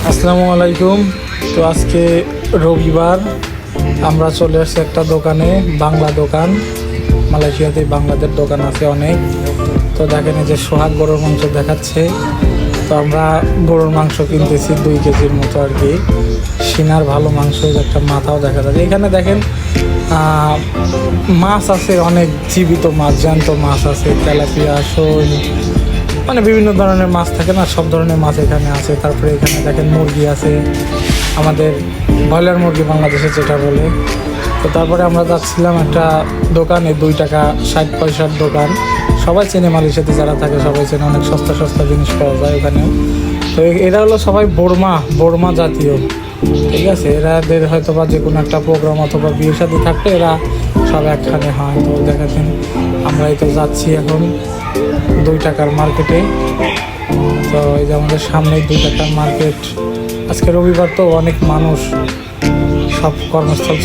আসসালামু আলাইকুম। তো আজকে রবিবার, আমরা চলে আসছি একটা দোকানে, বাংলা দোকান। মালয়েশিয়াতে বাংলাদের দোকান আছে অনেক। তো দেখেন এই যে সোহাগ গরুর মাংস দেখাচ্ছে। তো আমরা গরুর মাংস কিনতেছি 2 কেজির মতো আর কি। সিনার ভালো মাংস, একটা মাথাও দেখা যাচ্ছে। এখানে দেখেন মাছ আছে, অনেক জীবিত মাছ, জ্যান্ত মাছ আছে, তেলাপিয়া, শোল, মানে বিভিন্ন ধরনের মাছ থাকে না, সব ধরনের মাছ এখানে আছে। তারপরে এখানে দেখেন মুরগি আছে, আমাদের ব্রয়লার মুরগি বাংলাদেশে যেটা বলে। তো তারপরে আমরা যাচ্ছিলাম একটা দোকানে, 2 টাকা 60 পয়সার দোকান। সবাই চেনে, মালয়েশিয়াতে যারা থাকে সবাই চেনে, অনেক সস্তা সস্তা জিনিস পাওয়া যায় ওখানে। তো এরা হলো সবাই বোরমা জাতীয়, ঠিক আছে। এরাদের হয়তো বা যে কোনো একটা প্রোগ্রাম অথবা বিয়ের সাথে থাকলে এরা সব একখানে হয়। তো দেখাচ্ছেন আমরা এই তো যাচ্ছি এখন 2 টাকার মার্কেটে। তো এই যে আমাদের সামনে 2 টাকার মার্কেট। আজকে রবিবার তো অনেক মানুষ, সব কর্মস্থল